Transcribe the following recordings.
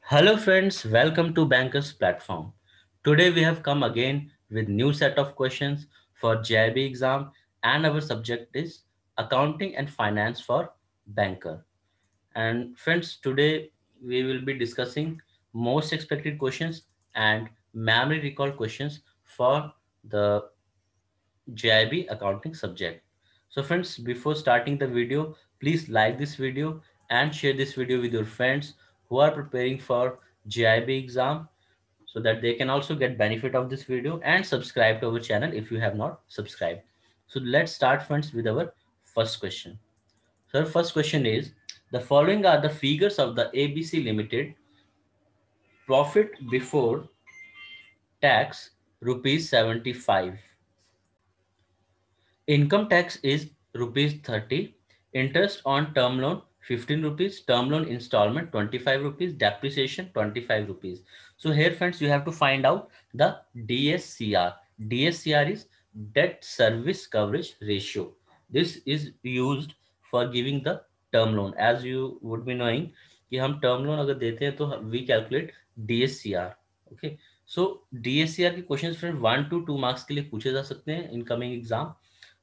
Hello friends, welcome to Bankers platform. Today we have come again with new set of questions for JIB exam and our subject is accounting and finance for banker. And friends, today we will be discussing most expected questions and memory recall questions for the JIB accounting subject. So friends, before starting the video, please like this video and share this video with your friends who are preparing for JIB exam so that they can also get benefit of this video and subscribe to our channel if you have not subscribed. So let's start friends with our first question. So our first question is the following are the figures of the ABC Limited profit before tax rupees 75. Income tax is rupees 30. Interest on term loan 15 rupees. Term loan installment 25 rupees. Depreciation 25 rupees. So here friends you have to find out the DSCR. DSCR is debt service coverage ratio. This is used for giving the term loan. As you would be knowing कि हम term loan अगर देते हैं तो we calculate DSCR. Okay so DSCR के question friend 1 to 2 marks के लिए पूछे जा सकते हैं incoming exam.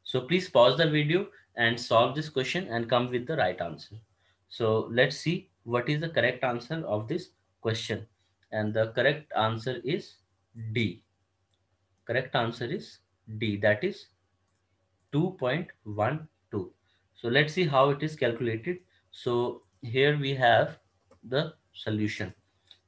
So please pause the video and solve this question and come with the right answer. So let's see what is the correct answer of this question. And the correct answer is D. Correct answer is D. That is 2.12. So let's see how it is calculated. So here we have the solution.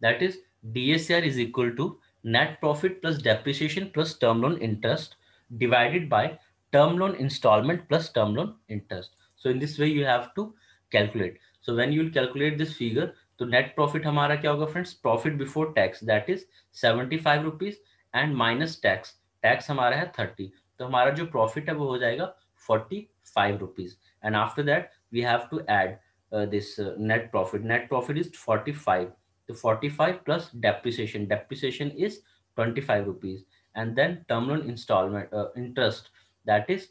That is DSCR is equal to net profit plus depreciation plus term loan interest divided by term loan installment plus term loan interest. So in this way you have to calculate. So when you will calculate this figure, तो net profit हमारा क्या होगा friends? Profit before tax that is 75 rupees and minus tax. Tax हमारा है 30. तो हमारा जो profit है वो हो जाएगा 45 rupees. And after that we have to add this net profit. Net profit is 45. So 45 plus depreciation. Depreciation is 25 rupees. And then term loan installment interest that is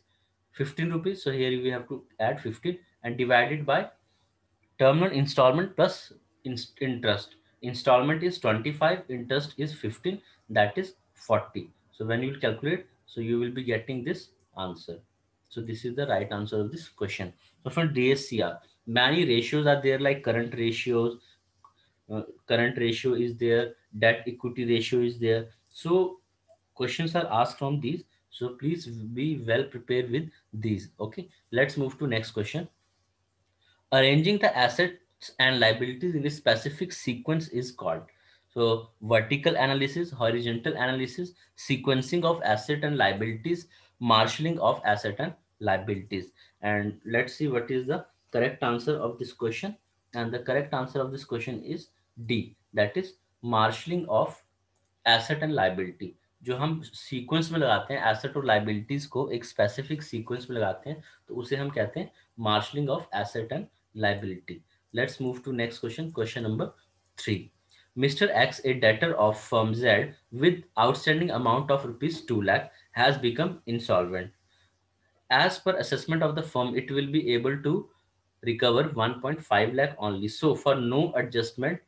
15 rupees. So here we have to add 15 and divided by term loan installment plus interest. Installment is 25, interest is 15, that is 40. So when you will calculate, so you will be getting this answer. So this is the right answer of this question. So for DSCR, many ratios are there like current ratio is there, debt equity ratio is there. So questions are asked from these. So please be well prepared with these. Okay, let's move to next question. Arranging the assets and liabilities in a specific sequence is called. So vertical analysis, horizontal analysis, sequencing of asset and liabilities, marshalling of asset and liabilities. And let's see what is the correct answer of this question. And the correct answer of this question is D. That is marshalling of asset and liability. जो हम sequence में लगाते हैं asset और liabilities को एक specific sequence में लगाते हैं तो उसे हम कहते हैं marshalling of asset and liability. Let's move to next question. Question number 3. Mr. X, a debtor of firm Z with outstanding amount of rupees 2 lakh has become insolvent. As per assessment of the firm, it will be able to recover 1.5 lakh only. So far no adjustment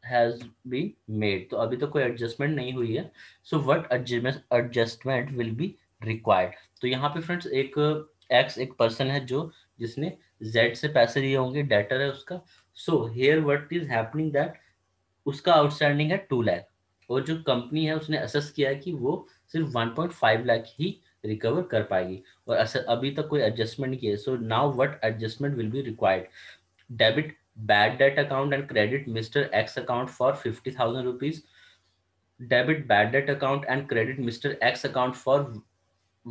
has been made. तो अभी तो कोई adjustment नहीं हुई है. So what adjustment will be required. तो यहाँ पे फ्रेंड्स एक एक्स एक पर्सन है जो जिसने जेड से पैसे लिए होंगे, डेटर है उसका. So here what is happening that उसका आउटस्टैंडिंग है 2 लाख और जो कंपनी है उसने असेस किया है कि वो सिर्फ 1.5 लाख ही रिकवर कर पाएगी और अभी तक कोई एडजस्टमेंट नहीं किया. So now what adjustment will be required. Debit bad debt account and credit Mr. X account for 50,000 rupees. Debit bad debt account and credit Mr. X account for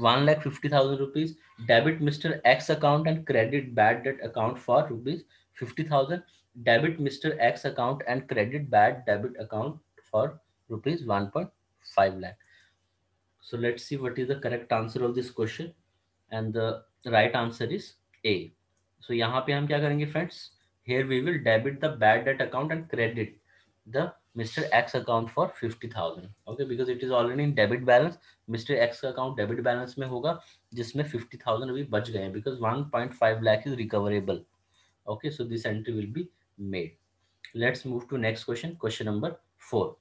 1,50,000 rupees. Debit Mr. X account and credit bad debt account for rupees 50,000. Debit Mr. X account and credit bad debit account for rupees 1.5 lakh. So let's see what is the correct answer of this question. And the right answer is A. So यहाँ पे हम क्या करेंगे friends? Here we will debit the bad debt account and credit the Mr. X account for 50,000. Okay, because it is already in debit balance. Mr. X account debit balance में होगा जिसमें 50,000 अभी बच गए हैं because 1.5 lakh is recoverable. Okay, so this entry will be made. Let's move to next question. Question number 4.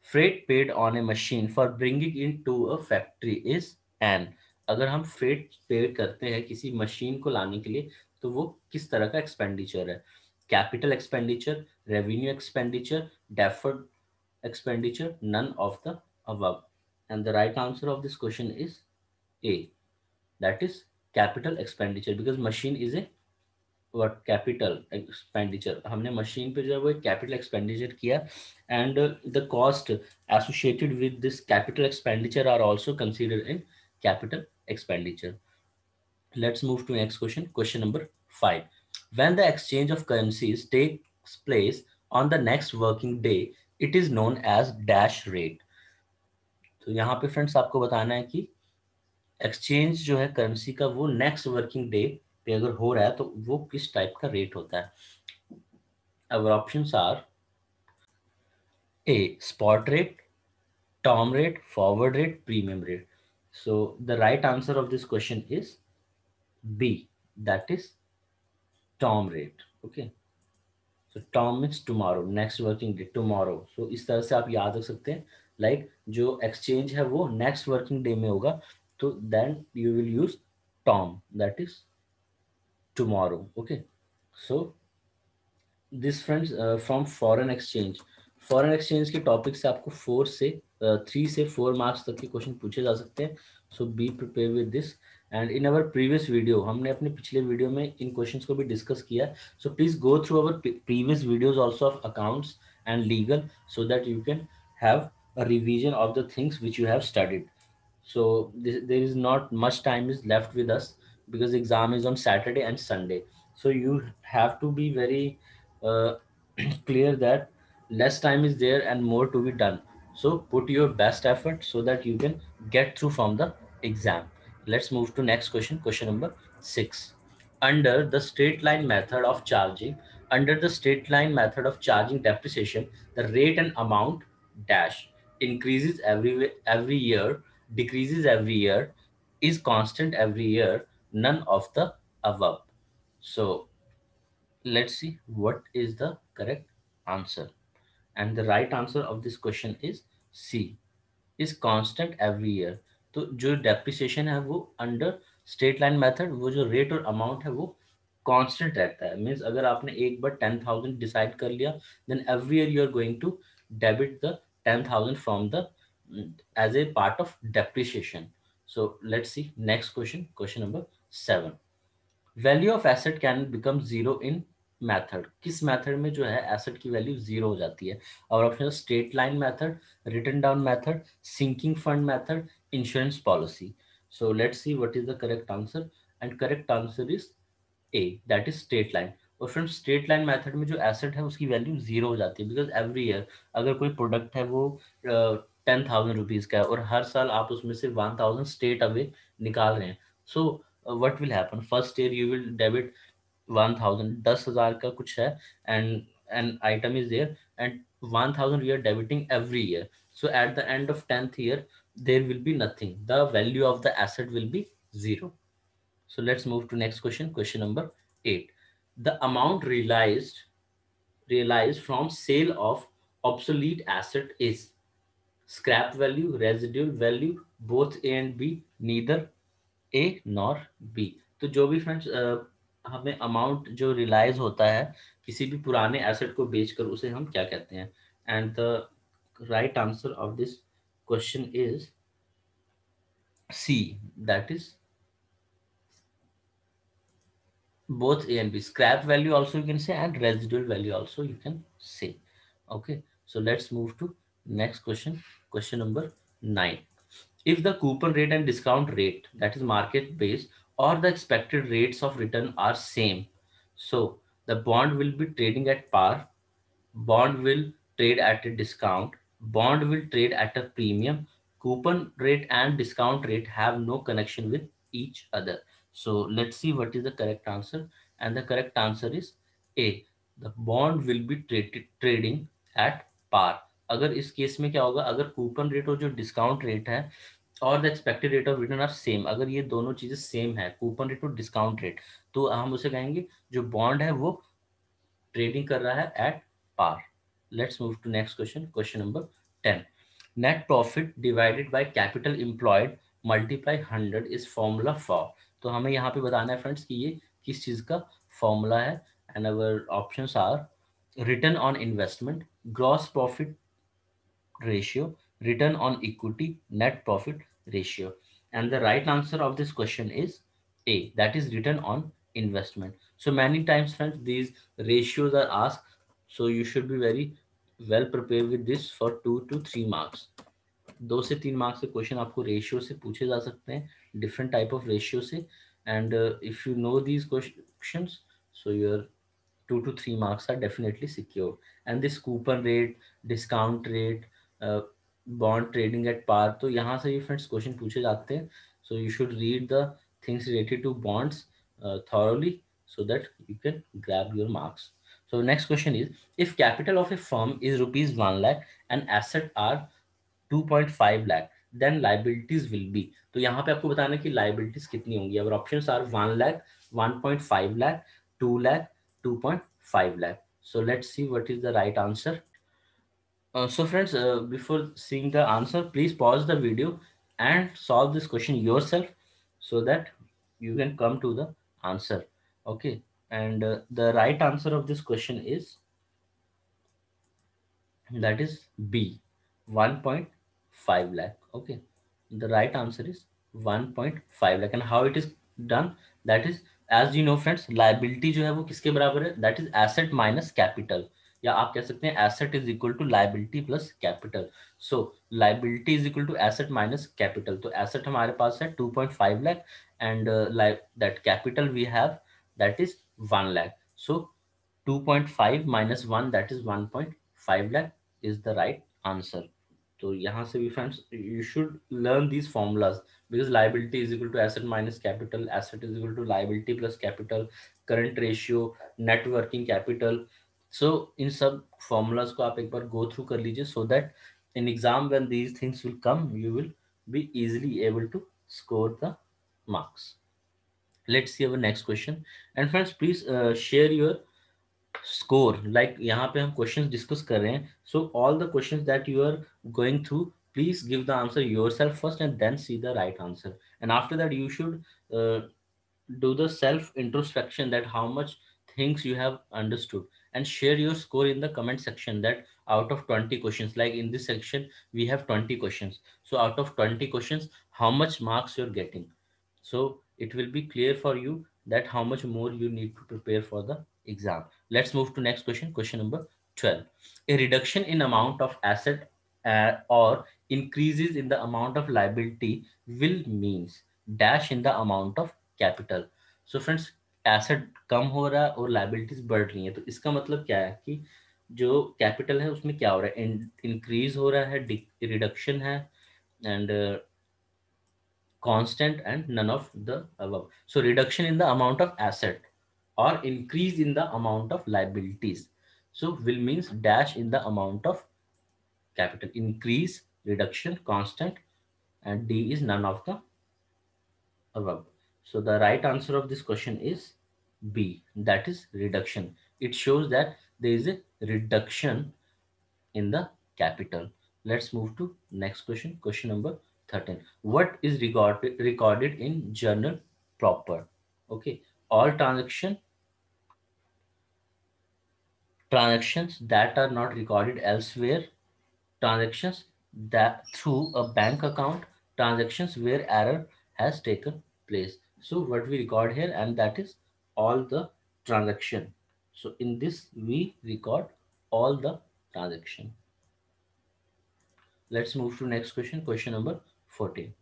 Freight paid on a machine for bringing it to a factory is an. अगर हम freight पे करते हैं किसी machine को लाने के लिए, तो वो किस तरह का एक्सपेंडिचर है? Capital expenditure, revenue expenditure, deferred expenditure, none of the above. And the right answer of this question is A, that is capital expenditure, because machine is a what capital expenditure. हमने machine पे जो है वो एक capital expenditure किया, and the cost associated with this capital expenditure are also considered in capital expenditure. Let's move to next question. Question number 5. When the exchange of currencies takes place on the next working day, it is known as dash rate. तो यहाँ पे friends आपको बताना है कि exchange जो है currency का वो नेक्स्ट वर्किंग डे पे अगर हो रहा है तो वो किस टाइप का रेट होता है. Our options are a spot rate, term rate, forward rate, premium rate. So the right answer of this question is B, that is term rate. Okay, so term means tomorrow, next working day tomorrow. So इस तरह से आप याद रख सकते हैं. Like जो exchange है वो नेक्स्ट वर्किंग डे में होगा, तो then you will use term, that is tomorrow. Okay, so this friends from foreign exchange के टॉपिक से आपको 3 से 4 मार्क्स तक के क्वेश्चन पूछे जा सकते हैं. So be prepare with this. And in our previous video, हमने अपने पिछले वीडियो में इन क्वेश्चंस को भी डिस्कस किया. So please go through our previous videos also of accounts and legal, so that you can have a revision of the things which you have studied. So there is not much time is left with us, because the exam is on Saturday and Sunday. So you have to be very uh, clear that less time is there and more to be done. So put your best effort so that you can get through from the exam. Let's move to next question. Question number 6. Under the straight line method of charging, under the straight line method of charging depreciation, the rate and amount dash increases every year, decreases every year, is constant every year, none of the above. So let's see what is the correct answer. And the right answer of this question is C, is constant every year. तो जो depreciation है वो under straight line method, वो जो rate और amount है वो constant रहता है. मींस अगर आपने एक बार 10,000 डिसाइड कर लिया, then every year you are going to debit the 10,000 from the as a part of depreciation. So let's see next question. Question number 7. Value of asset can become zero in method. किस method में जो है asset की value zero हो जाती है? और option straight line method, written method, sinking fund method, insurance policy. So let's see what is the correct answer. And correct answer is A, that is straight line. और friends straight line method में जो asset है उसकी value zero हो जाती है, because every year अगर कोई प्रोडक्ट है वो 10,000 रुपीज़ का है और हर साल आप उसमें से 1,000 स्टेट अवे निकाल रहे हैं. So what will happen, first year you will debit 1,000, 10,000 का कुछ है, and an item is there, and 1,000 we are debiting every year. So at the end of 10th year there will be nothing, the value of the asset will be zero. So let's move to next question. Question number 8. The amount realized from sale of obsolete asset is scrap value, residual value, both A and B, neither A nor B. तो जो भी friends हमें amount जो realise होता है किसी भी पुराने एसेट को बेचकर, उसे हम क्या कहते हैं? And the right answer of this question is C, that is both A and B. Scrap value also you can say, and residual value also you can say. Okay, so let's move to next question. Question number 9. If the coupon rate and discount rate, that is market based, or the expected rates of return are same, so the bond will be trading at par, bond will trade at a discount, bond will trade at a premium, coupon rate and discount rate have no connection with each other. So let's see what is the correct answer. And the correct answer is A, the bond will be trading at par. अगर इस case में क्या होगा, अगर coupon rate और जो discount rate है और the expected rate of return are same, अगर ये दोनों चीजें सेम है, कूपन रेट और डिस्काउंट रेट, तो हम उसे कहेंगे जो बॉन्ड है वो ट्रेडिंग कर रहा है at par. Let's move to next question, question number 10। Net profit divided by capital employed multiply 100 is formula for. तो हमें यहाँ पे बताना है फ्रेंड्स कि ये किस चीज़ का फॉर्मूला है। And our options are return on investment, gross profit ratio, return on equity, net profit ratio. And the right answer of this question is A, that is return on investment. So many times, friends, these ratios are asked. So you should be very well prepared with this for 2 to 3 marks. 2 से 3 marks के question आपको ratio से पूछे जा सकते हैं, different type of ratio से। And if you know these questions, so your 2 to 3 marks are definitely secure. And this coupon rate, discount rate, bond trading at par, तो यहाँ से भी फ्रेंड्स क्वेश्चन पूछे जाते हैं। So you should read the things related to bonds thoroughly so that you can grab your marks. So next question is, if capital of a firm is rupees 1 lakh and asset are 2.5 lakh, then liabilities will be। तो यहाँ पे आपको बताना है कि liabilities कितनी होंगी। अगर options are 1 lakh, 1.5 lakh, 2 lakh, 2.5 lakh। So let's see what is the right answer. So friends, before seeing the answer, please pause the video and solve this question yourself so that you can come to the answer. Okay. And the right answer of this question is, that is B, 1.5 lakh. Okay, the right answer is 1.5 lakh. And how it is done, that is, as you know friends, liability जो है वो किसके बराबर है, that is asset minus capital, या आप कह सकते हैं asset is equal to liability plus capital. So liability is equal to asset minus capital. तो asset हमारे पास है 2.5 lakh and that capital we have, that is 1 lakh. So 2.5 minus 1, that is 1.5 lakh is the right answer. तो यहाँ से भी friends, you should learn these formulas, because liability is equal to asset minus capital, asset is equal to liability plus capital, current ratio, net working capital. So इन सब formulas को आप एक बार go through कर लीजिए, so that in exam when these things will come, you will be easily able to score the marks. Let's see our next question. And friends, please share your score, like यहाँ पे हम questions discuss कर रहे हैं, so all the questions that you are going through, please give the answer yourself first and then see the right answer. And after that you should do the self introspection, that how much things you have understood, and share your score in the comment section, that out of 20 questions, like in this section we have 20 questions, so out of 20 questions how much marks you're getting. So it will be clear for you that how much more you need to prepare for the exam. Let's move to next question, question number 12. A reduction in amount of asset or increases in the amount of liability will means dash in the amount of capital. So friends, asset कम हो रहा है और liabilities बढ़ रही है, तो इसका मतलब क्या है कि जो कैपिटल है उसमें क्या हो रहा है, इंक्रीज हो रहा है, रिडक्शन है, and constant, and none of the above. So reduction in the amount of asset or increase in the amount of liabilities. So will means dash in the amount of capital, increase, reduction, constant, and D is none of the above. So the right answer of this question is B, that is reduction. It shows that there is a reduction in the capital. Let's move to next question, question number 13. What is recorded in journal proper? Okay, all transactions that are not recorded elsewhere, transactions that through a bank account, transactions where error has taken place. So what we record here, and that is all the transaction. So in this we record all the transaction. Let's move to next question, question number 14.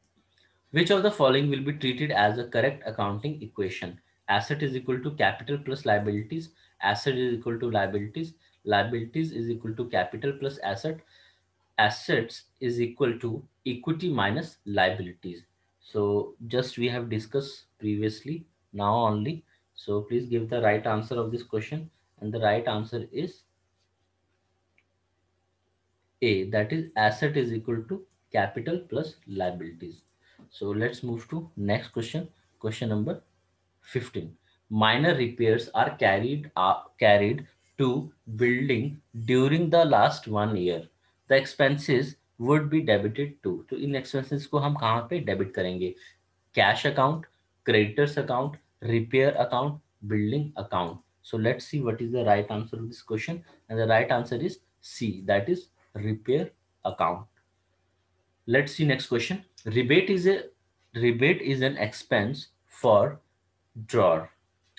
Which of the following will be treated as a correct accounting equation? Asset is equal to capital plus liabilities, asset is equal to liabilities, liabilities is equal to capital plus asset, assets is equal to equity minus liabilities. So just we have discussed previously, now only. So please give the right answer of this question, and the right answer is A, that is asset is equal to capital plus liabilities. So let's move to next question, question number 15. minor repairs are carried to building during the last 1 year, the expenses would be debited to. तो इन expenses को हम कहाँ पे debit करेंगे? Cash account, creditors account, repair account, building account. So let's see what is the right answer of this question. And the right answer is C, that is repair account. Let's see next question. Rebate is an expense for drawer.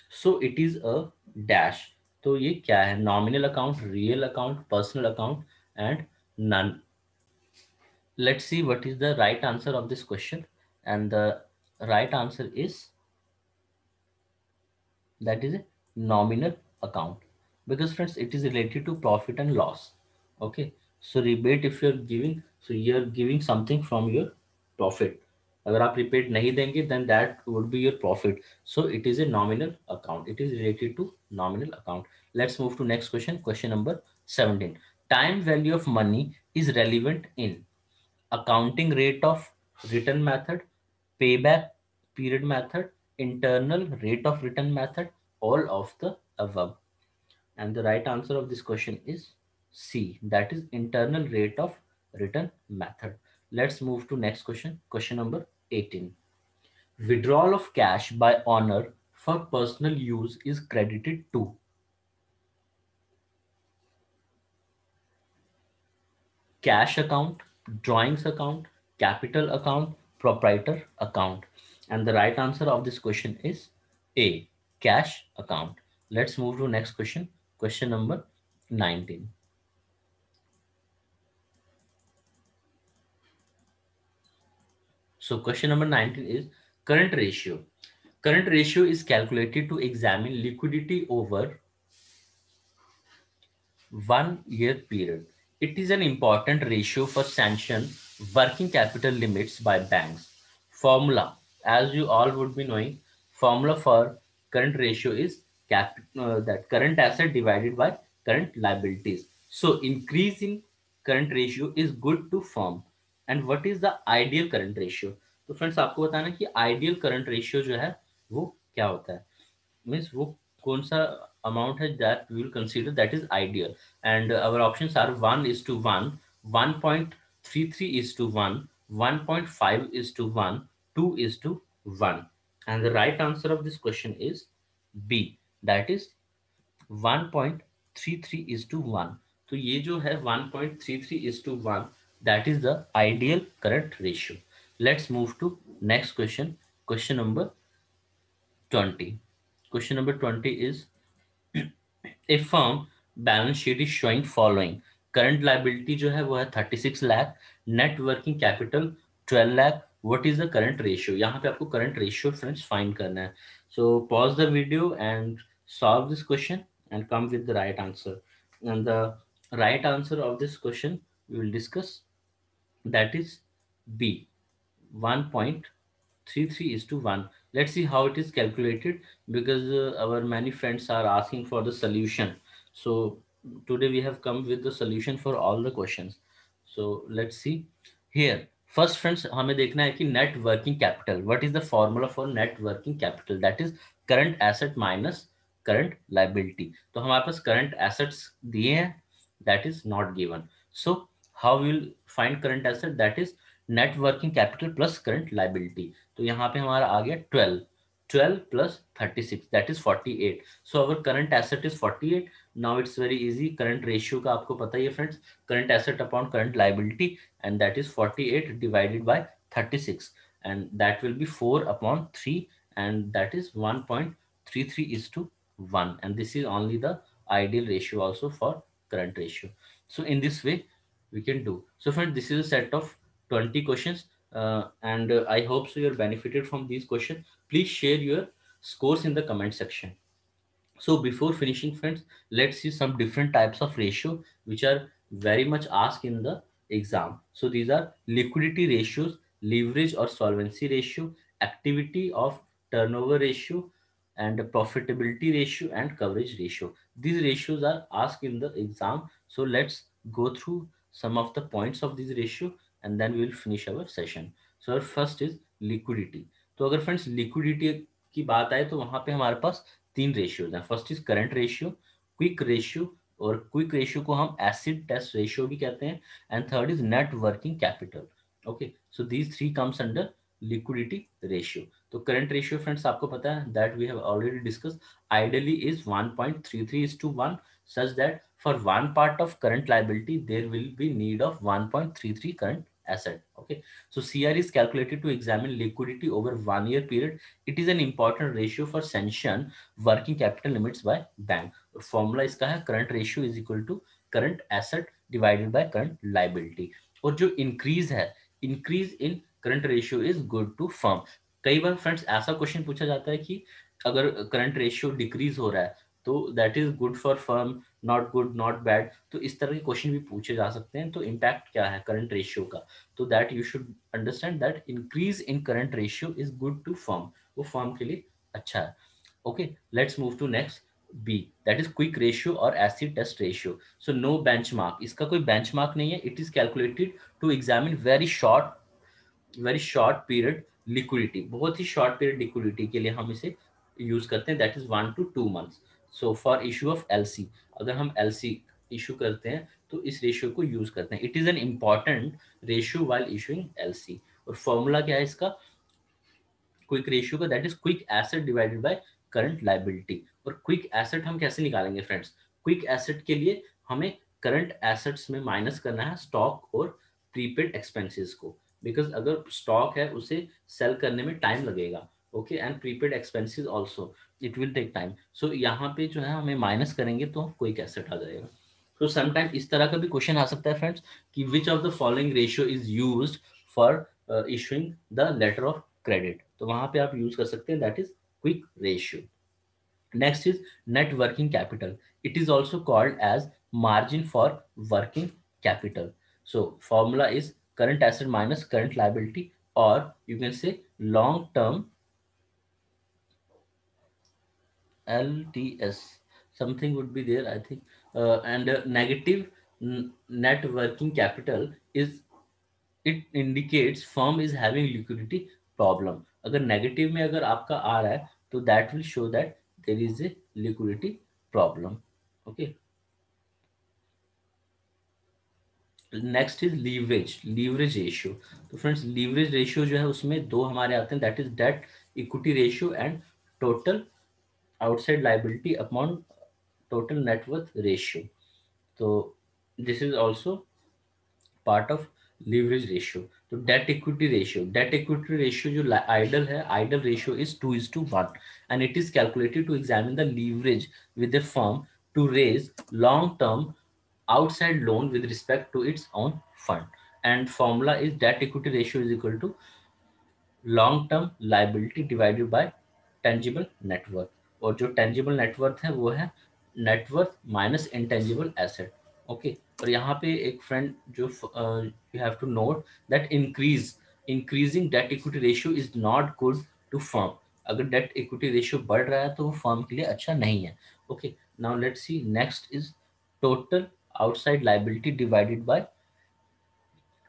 So it is a dash. तो ये क्या है? Nominal account, real account, personal account, and none. Let's see what is the right answer of this question. And the right answer is, that is a nominal account, because friends it is related to profit and loss. Okay, so rebate, if you're giving, so you're giving something from your profit. अगर आप रिपेट नहीं देंगे then that would be your profit. So it is a nominal account, it is related to nominal account. Let's move to next question. Question number 17. Time value of money is relevant in accounting rate of return method, payback period method, internal rate of return method, all of the above. And the right answer of this question is C, that is internal rate of return method. Let's move to next question. Question number 18. Withdrawal of cash by owner for personal use is credited to cash account, drawings account, capital account, proprietor account. And the right answer of this question is A, cash account. Let's move to next question. Question number 19. So question number 19 is current ratio. Current ratio is calculated to examine liquidity over 1 year period. It is an important ratio for sanction working capital limits by banks. Formula, as you all would be knowing, formula for current ratio is that current asset divided by current liabilities. So increase in current ratio is good to firm. And what is the ideal current ratio? तो friends आपको बताना कि ideal current ratio जो है वो क्या होता है, मीन्स वो कौन सा amount है that we will consider that is ideal. And our options are 1 is to 1, 1.33 is to 1, 1.5 is to 1, 2 is to 1. And the right answer of this question is B, that is 1.33 is to 1. तो ये जो है 1.33 is to 1, that is the ideal current ratio. Let's move to next question. Question number 20. Question number 20 is a firm balance sheet is showing following. Current liability जो है वो है 36 lakh, net working capital 12 lakh. What is the current ratio? यहाँ पे आपको current ratio friends find करना है. So pause the video and solve this question and come with the right answer. And the right answer of this question we will discuss, that is B, 1.33 is to 1. Let's see how it is calculated, because our many friends are asking for the solution. So today we have come with the solution for all the questions. So let's see here. First friends, हमें देखना है कि net working capital. What is the formula for net working capital? That is current asset minus current liability. तो हमारे पास current assets दिए हैं, that is not given. So how we will find current asset? That is net working capital plus current liability. तो यहाँ पे हमारा आ गया 12 plus 36, that is 48. So our current asset is 48. Now it's very easy. Current ratio का आपको पता ही है friends, current asset upon current liability, and that is 48 divided by 36, and that will be 4 upon 3, and that is 1.33 is to 1, and this is only the ideal ratio also for current ratio. So in this way we can do. So friends, this is a set of 20 questions, and I hope so you're benefited from these questions. Please share your scores in the comment section. So before finishing friends, let's see some different types of ratio which are very much asked in the exam. So these are liquidity ratios, leverage or solvency ratio, activity of turnover ratio, and profitability ratio and coverage ratio. These ratios are asked in the exam. So let's go through some of the points of this ratio and then we will finish our session. So our first is liquidity. तो अगर friends liquidity की बात आए तो वहां पे हमारे पास तीन रेशियोज हैं। First is current ratio, quick ratio, और क्विक रेशियो को हम एसिड टेस्ट रेशियो भी कहते हैं, and third is net working capital. Okay, so these three comes under liquidity ratio. तो करंट रेशियो फ्रेंड्स आपको पता है that we have already discussed, ideally is 1.33:1, such that for one part of current liability there will be need of 1.33 current asset. Okay, so CR is calculated to examine liquidity over 1 year period. It is an important ratio for sanction working capital limits by bank. और formula इसका है current ratio is equal to current asset divided by current liability. और जो increase है, increase in current ratio is good to firm. कई बार friends ऐसा question पूछा जाता है कि अगर करंट रेशियो डिक्रीज हो रहा है तो that is good for firm, not good, not bad. तो इस तरह के क्वेश्चन भी पूछे जा सकते हैं। तो इम्पैक्ट क्या है करंट रेशियो का, तो that you should understand that increase in current ratio is good to firm, वो फर्म के लिए अच्छा है। Okay, let's move to next B, that is quick ratio और acid test ratio. So no benchmark, इसका कोई बेंचमार्क नहीं है। It is calculated to examine very short period liquidity, बहुत ही शॉर्ट पीरियड लिक्विडिटी के लिए हम इसे यूज करते हैं, that is 1 to 2 months। So for issue of LC, अगर हम एलसी इशू करते हैं तो इस रेशियो को यूज करते हैं। It is an important ratio while issuing LC. और फॉर्मूला क्या है इसका क्विक रेशियो का, that is quick asset divided by current liability. और क्विक एसेट हम कैसे निकालेंगे फ्रेंड्स, क्विक एसेट के लिए हमें करंट एसेट्स में माइनस करना है स्टॉक और प्रीपेड एक्सपेंसेस को, बिकॉज अगर स्टॉक है उसे सेल करने में टाइम लगेगा। Okay, and prepaid expenses also it will take time. So यहाँ पे जो है हमें माइनस करेंगे तो क्विक एसेट आ जाएगा। तो समटाइम इस तरह का भी क्वेश्चन आ सकता है फ्रेंड्स कि which of the following ratio is used for issuing the letter of credit, तो वहां पे आप यूज कर सकते हैं that is quick ratio. Next is net working capital, it is also called as margin for working capital. So formula is current asset minus current liability, और you can say long term LTS, something would be there I think, and negative net working capital is, it indicates firm is having liquidity problem. अगर negative में अगर आपका आ रहा है तो that will show that there is a liquidity problem. Okay, next is leverage, leverage ratio. तो friends leverage ratio जो है उसमें दो हमारे आते हैं, that is debt equity ratio and total outside liability upon total net worth ratio. तो this is also part of leverage ratio. तो debt equity ratio, debt equity ratio जो आइडल है, ideal ratio is 2:1, and it is calculated to examine the leverage with the firm to raise long term outside loan with respect to its own fund, and formula is debt equity ratio is equal to long term liability divided by tangible net worth. और जो tangible net worth है वो है net worth minus intangible asset. Okay, और यहाँ पे एक friend जो you have to note that increasing debt equity ratio is not good to firm. अगर डेट इक्विटी रेशियो बढ़ रहा है तो वो फर्म के लिए अच्छा नहीं है। Okay, now let's see next is total outside liability divided by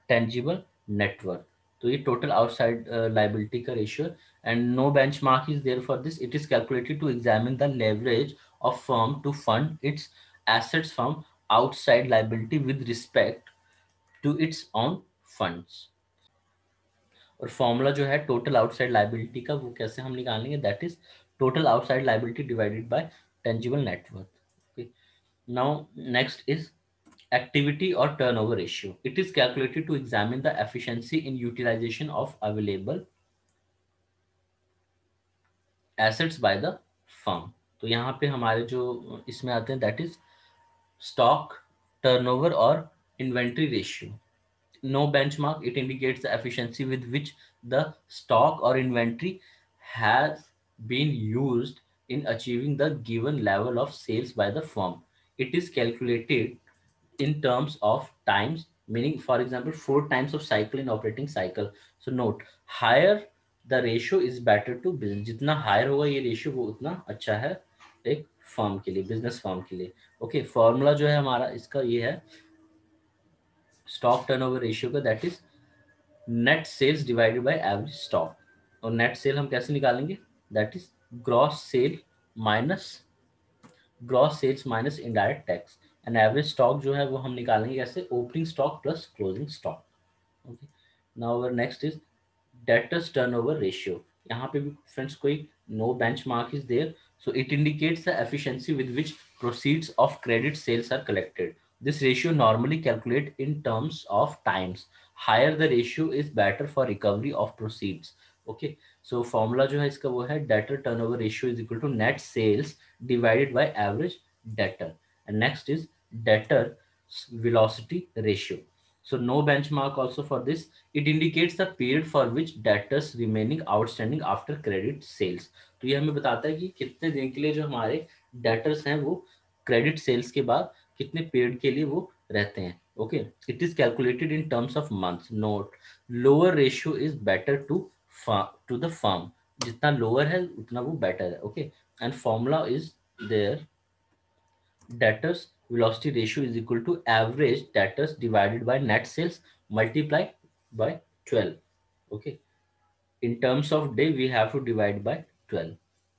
tangible net worth. तो ये टोटल आउटसाइड लाइबिलिटी का ratio, and no benchmark is there for this. It is calculated to examine the leverage of firm to fund its assets from outside liability with respect to its own funds. और formula जो है total outside liability का वो कैसे हम निकालेंगे, that is total outside liability divided by tangible net worth. Okay, now next is activity or turnover ratio. It is calculated to examine the efficiency in utilization of available assets by the firm। तो यहाँ पे हमारे जो इसमें आते हैं that is stock turnover और inventory ratio. No benchmark, it indicates the efficiency with which the stock or inventory has been used in achieving the given level of sales by the firm. It is calculated in terms of times, meaning for example 4 times of cycle in operating cycle। So note, higher the ratio is better to business, जितना higher होगा ये ratio वो उतना अच्छा है एक firm के लिए, बिजनेस फर्म के लिए। ओके, फॉर्मूला जो है हमारा इसका ये है स्टॉक टर्नओवर रेशियो का, that is net sales divided by average stock. और नेट सेल हम कैसे निकालेंगे, that is gross sale minus gross sales minus indirect tax. And average stock जो है वो हम निकालेंगे कैसे, opening stock plus closing stock. Okay, now our next is debtors turnover ratio. यहाँ पे भी फ्रेंड्स कोई no benchmark is there, so it indicates the efficiency with which proceeds of credit sales are collected. This ratio normally calculate in terms of times, higher the ratio is better for recovery of proceeds. Okay, so formula जो है इसका वो है debtor turnover ratio is equal to net sales divided by average debtor. And next is debtor velocity ratio. So no benchmark also for this. It indicates the period for which debtors remaining outstanding after credit sales. तो ये हमें बताता है कि कितने दिन के लिए जो हमारे debtors हैं वो credit sales के बाद कितने period के लिए वो रहते हैं। Okay, it is calculated in terms of months. Note, lower ratio is better to the firm. जितना lower है उतना वो better है। Okay, and formula is there, debtors velocity ratio is equal to average debtors divided by net sales multiplied by 12। okay, in terms of day we have to divide by 12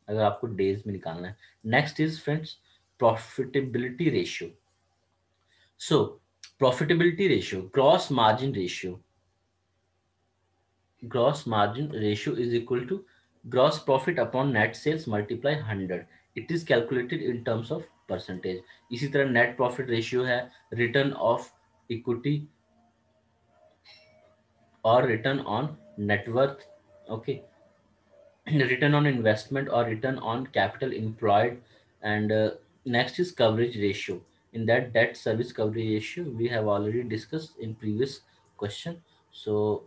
अगर आपको days में निकालना है। next is friends profitability ratio। so profitability ratio, gross margin ratio is equal to gross profit upon net sales multiply 100। it is calculated in terms of percentage। इसी तरह net profit ratio है return of equity or return on net worth। okay, return on investment or return on capital employed। and next is coverage ratio, in that debt service coverage ratio we have already discussed in previous question। so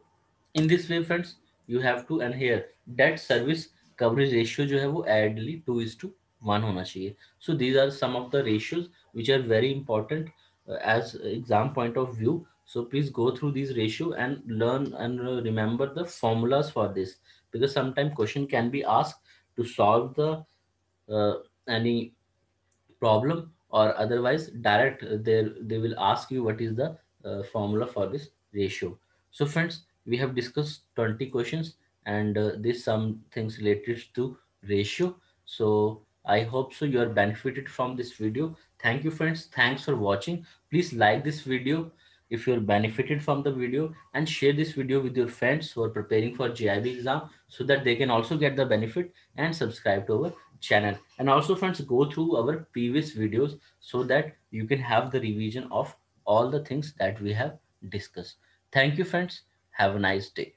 in this way friends you have to, and here debt service coverage ratio जो है वो ideally 2:1 होना चाहिए। so these are some of the ratios which are very important as exam point of view। so please go through these ratio and learn and remember the formulas for this, because sometimes question can be asked to solve the any problem, or otherwise direct they will ask you what is the formula for this ratio। so friends we have discussed 20 questions and this some things related to ratio। so I hope so you are benefited from this video। thank you friends, thanks for watching। please like this video if you are benefited from the video, and share this video with your friends who are preparing for GIB exam so that they can also get the benefit, and subscribe to our channel। and also friends go through our previous videos so that you can have the revision of all the things that we have discussed। thank you friends, have a nice day।